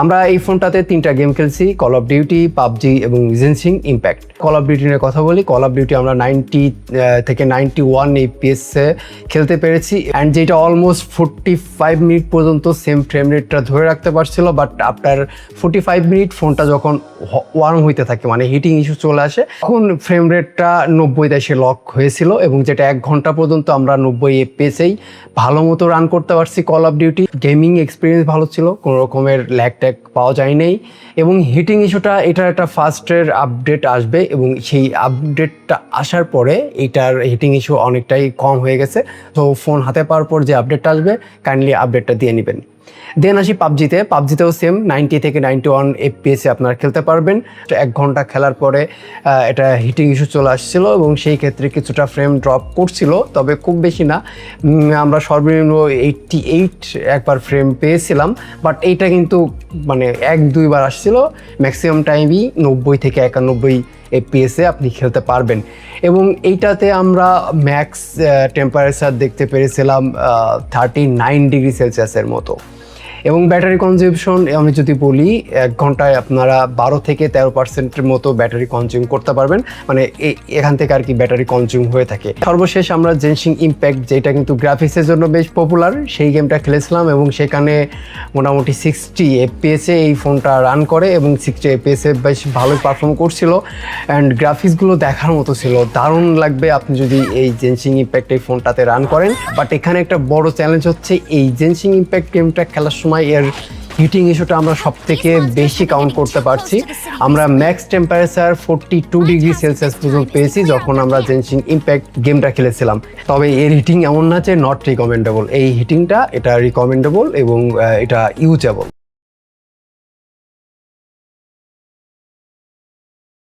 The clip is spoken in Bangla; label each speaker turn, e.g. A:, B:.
A: আমরা এই ফোনটাতে 3টা গেম খেলছি, কল অফ ডিউটি, পাবজি এবং জেনশিং ইম্প্যাক্ট। কল অফ ডিউটি নিয়ে কথা বলি। কল অফ ডিউটি আমরা 90 থেকে 91 এফপিএসে খেলতে পেরেছি, অ্যান্ড যেটা অলমোস্ট 45 মিনিট পর্যন্ত সেম ফ্রেম রেটটা ধরে রাখতে পারছিল। বাট আফটার 45 মিনিট ফোনটা যখন ওয়ার্ম হইতে থাকে, মানে হিটিং ইস্যু চলে আসে, তখন ফ্রেম রেটটা 90 এসে লক হয়েছিল, এবং যেটা 1 ঘন্টা পর্যন্ত আমরা 90 এফপিএসেই ভালো মতো রান করতে পারছি call of duty. Gaming experience ভালো ছিল, কোনো রকমের ল্যাগ ট্যাগ পাওয়া যায় নাই। এবং হিটিং ইস্যুটা, এটার একটা ফার্স্টের আপডেট আসবে, এবং সেই আপডেটটা আসার পরে এটার হিটিং ইস্যু অনেকটাই কম হয়ে গেছে। তো ফোন হাতে পাওয়ার পর যে আপডেটটা আসবে, কাইন্ডলি আপডেটটা দিয়ে নেবেন। দেন আসি পাবজিতেও সেম 90 থেকে 91 এফপিএসে আপনারা খেলতে পারবেন। 1 ঘন্টা খেলার পরে এটা হিটিং ইস্যু চলে আসছিল, এবং সেই ক্ষেত্রে কিছুটা ফ্রেম ড্রপ করছিল, তবে খুব বেশি না। আমরা সর্বনিম্ন 88 একবার ফ্রেম পেয়েছিলাম, বাট এইটা কিন্তু মানে 1-2 বার আসছিল। ম্যাক্সিমাম টাইমই 90 থেকে 91 এফপিএসে আপনি খেলতে পারবেন। এবং এইটাতে আমরা ম্যাক্স টেম্পারেচার দেখতে পেরেছিলাম 39 ডিগ্রি সেলসিয়াসের মতো। এবং ব্যাটারি কনজিউমশন আমি যদি বলি, 1 ঘন্টায় আপনারা 12 থেকে 13% মতো ব্যাটারি কনজিউম করতে পারবেন, মানে এখান থেকে আর কি ব্যাটারি কনজিউম হয়ে থাকে। সর্বশেষ আমরা জেনশিং ইম্প্যাক্ট, যেটা কিন্তু গ্রাফিক্সের জন্য বেশ পপুলার, সেই গেমটা খেলেছিলাম, এবং সেখানে মোটামুটি 60 এফপিএসে এই ফোনটা রান করে, এবং 60 এফপিএসে বেশ ভালোই পারফর্ম করছিল। অ্যান্ড গ্রাফিক্সগুলো দেখার মতো ছিল, দারুণ লাগবে আপনি যদি এই জেনশিং ইম্প্যাক্ট এই ফোনটাতে রান করেন। বাট এখানে একটা বড় চ্যালেঞ্জ হচ্ছে, এই জেনশিং ইম্প্যাক্ট গেমটা খেলার সময় এর হিটিং ইস্যুটা আমরা সব থেকে বেশি কাউন্ট করতে পারছি। আমরা ম্যাক্স টেম্পারেচার 42 ডিগ্রি সেলসিয়াস পর্যন্ত পেয়েছি যখন আমরা জেনশিং ইম্প্যাক্ট গেমটা খেলেছিলাম। তবে এর হিটিং এমন না যে নট রিকমেন্ডেবল, এই হিটিংটা এটা রিকমেন্ডেবল এবং এটা ইউজেবল।